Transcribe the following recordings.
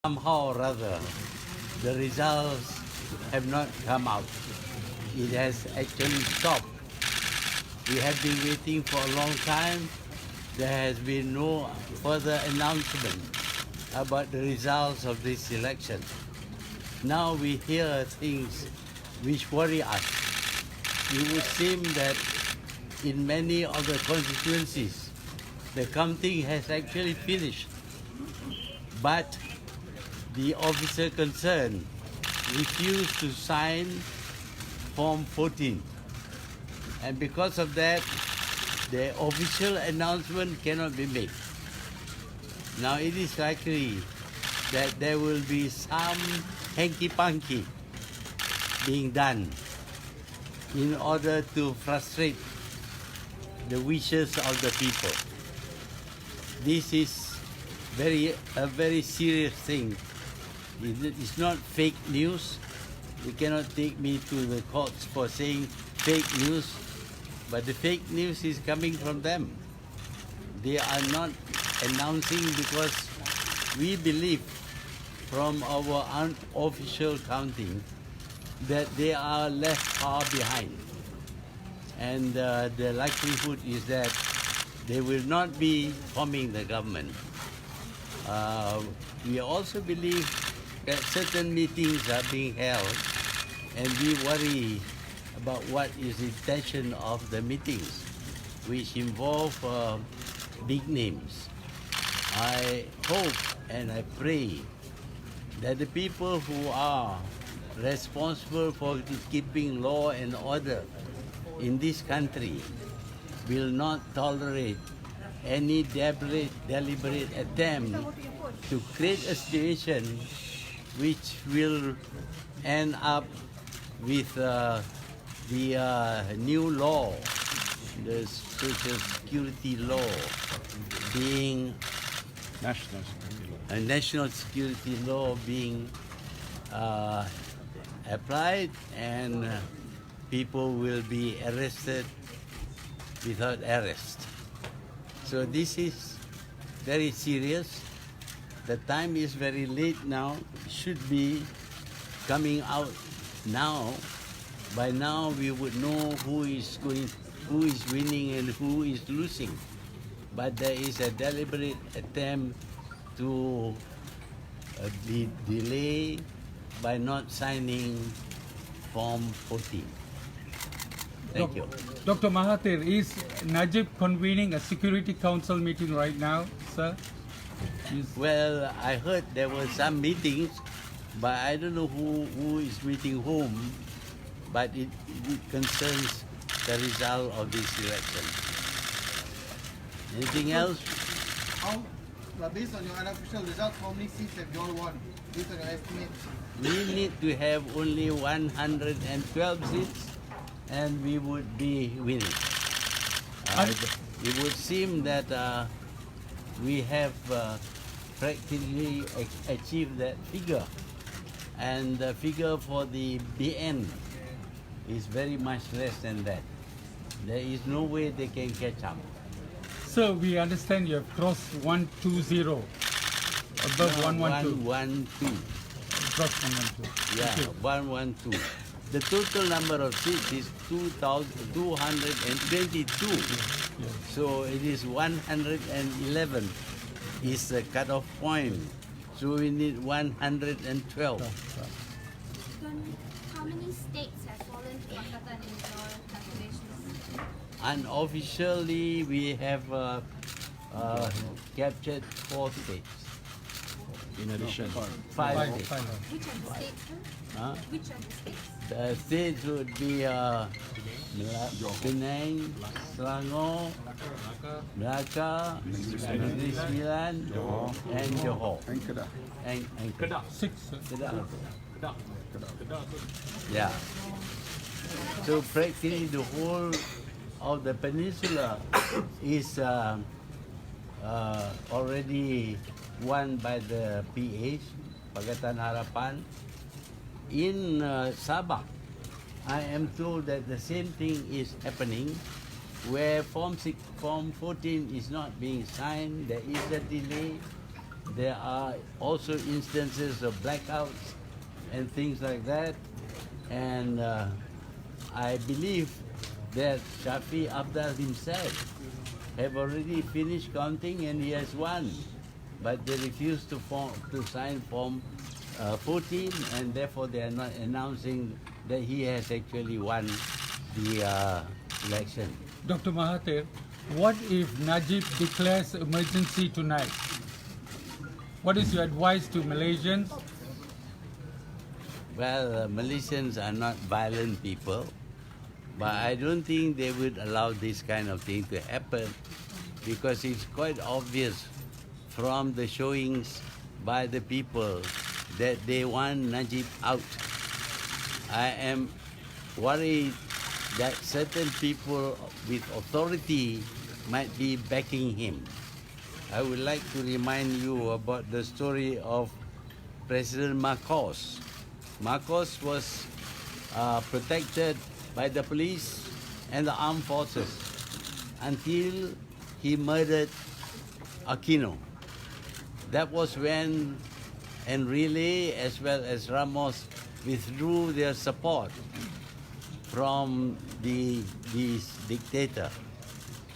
Somehow or other, the results have not come out. It has actually stopped. We have been waiting for a long time. There has been no further announcement about the results of this election. Now we hear things which worry us. It would seem that in many of the constituencies, the counting has actually finished. But the officer concerned refused to sign Form 14. And because of that, the official announcement cannot be made. Now it is likely that there will be some hanky-panky being done in order to frustrate the wishes of the people. This is a very serious thing. It's not fake news. You cannot take me to the courts for saying fake news, but the fake news is coming from them. They are not announcing because we believe from our unofficial counting that they are left far behind. And the likelihood is that they will not be forming the government. We also believe that certain meetings are being held, and we worry about what is the intention of the meetings, which involve big names. I hope and I pray that the people who are responsible for keeping law and order in this country will not tolerate any deliberate attempt to create a situation which will end up with the new law, the Social Security law, being a national security law being applied, and people will be arrested without arrest. So this is very serious. The time is very late now. It should be coming out now. By now we would know who is winning and who is losing. But there is a deliberate attempt to delay by not signing Form 14. Thank you. Dr. Mahathir, is Najib convening a Security Council meeting right now, sir? Well, I heard there were some meetings, but I don't know who is meeting whom, but it concerns the result of this election. Anything else? Based on your unofficial results, how many seats have you all won? Based on your estimate? We need to have only 112 seats, and we would be winning. It would seem that we have practically achieved that figure, and the figure for the BN is very much less than that. There is no way they can catch up. So we understand you have crossed 120, above 112. 112. Crossed 112. Yeah, Okay. 112. The total number of seats is 2,222. Yes. So it is 111 is the cutoff point. So we need 112. How many states have fallen to Pakatan in your calculations? Unofficially, we have captured 4 states. In addition, 5 states. Five. Which are the states, sir? Huh? Which are the states? The states would be Penang, Selangor, Melaka, Negeri Sembilan, and Johor. and Kedah. And Kedah. 6, sir. Kedah. Yeah. So practically the whole of the peninsula is already won by the PH, Pakatan Harapan. In Sabah, I am told that the same thing is happening, where Form 14 is not being signed. There is a delay, there are also instances of blackouts and things like that. And I believe that Shafi Abdal himself have already finished counting and he has won. But they refuse to sign Form 14, and therefore they are not announcing that he has actually won the election. Dr. Mahathir, what if Najib declares emergency tonight? What is your advice to Malaysians? Well, Malaysians are not violent people, but I don't think they would allow this kind of thing to happen, because it's quite obvious from the showings by the people that they want Najib out. I am worried that certain people with authority might be backing him. I would like to remind you about the story of President Marcos. Marcos was protected by the police and the armed forces until he murdered Aquino. That was when Enrile as well as Ramos withdrew their support from this dictator.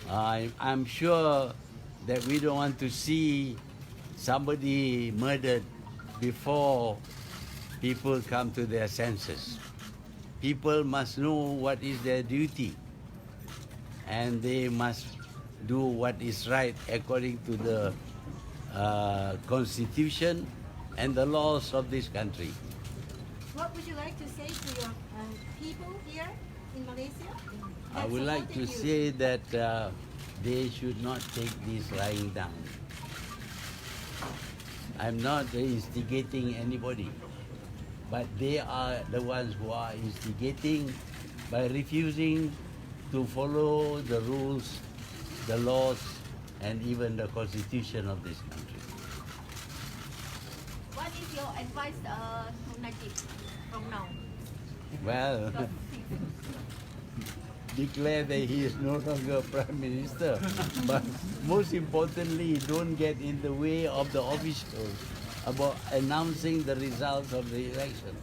I'm sure that we don't want to see somebody murdered before people come to their senses. People must know what is their duty, and they must do what is right according to the Constitution and the laws of this country. What would you like to say to your people here in Malaysia? I would like to say that they should not take this lying down. I'm not instigating anybody, but they are the ones who are instigating by refusing to follow the rules, the laws, and even the Constitution of this country. What is your advice to Najib from now? Well, declare that he is no longer Prime Minister, but most importantly, don't get in the way of the officials about announcing the results of the election.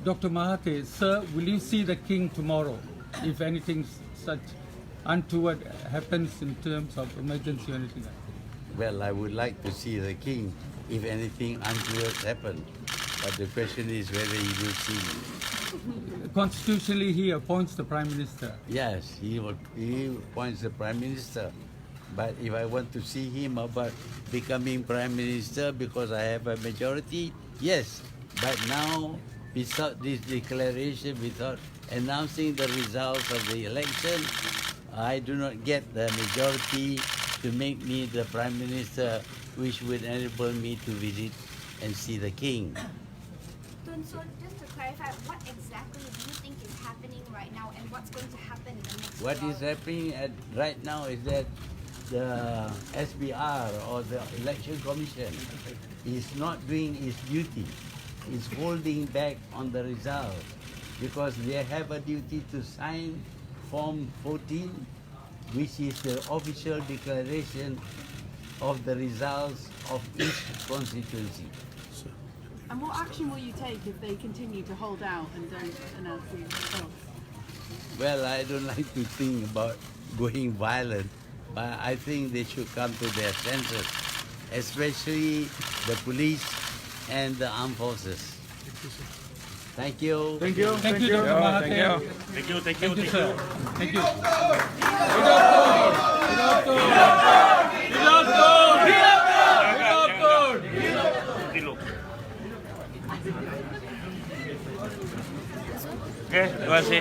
Dr. Mahathir, sir, will you see the king tomorrow if anything such untoward happens in terms of emergency or anything like that? Well, I would like to see the king if anything untoward happens, but the question is whether he will see me. Constitutionally, he appoints the Prime Minister. Yes, he appoints the Prime Minister. But if I want to see him about becoming Prime Minister because I have a majority, yes. But now, without this declaration, without announcing the results of the election, I do not get the majority to make me the Prime Minister, which would enable me to visit and see the king. So just to clarify, what exactly do you think is happening right now, and what's going to happen in the next What while? is happening right now is that the SBR or the Election Commission is not doing its duty. It's holding back on the results because they have a duty to sign Form 14, which is the official declaration of the results of each constituency. And what action will you take if they continue to hold out and don't announce the results? Well, I don't like to think about going violent, but I think they should come to their senses, especially the police and the armed forces. Thank you. Thank you. Thank you, Dr. Mahathir. Thank you, thank you, Thank you, thank sir. you. Thank you. Oke, terima kasih.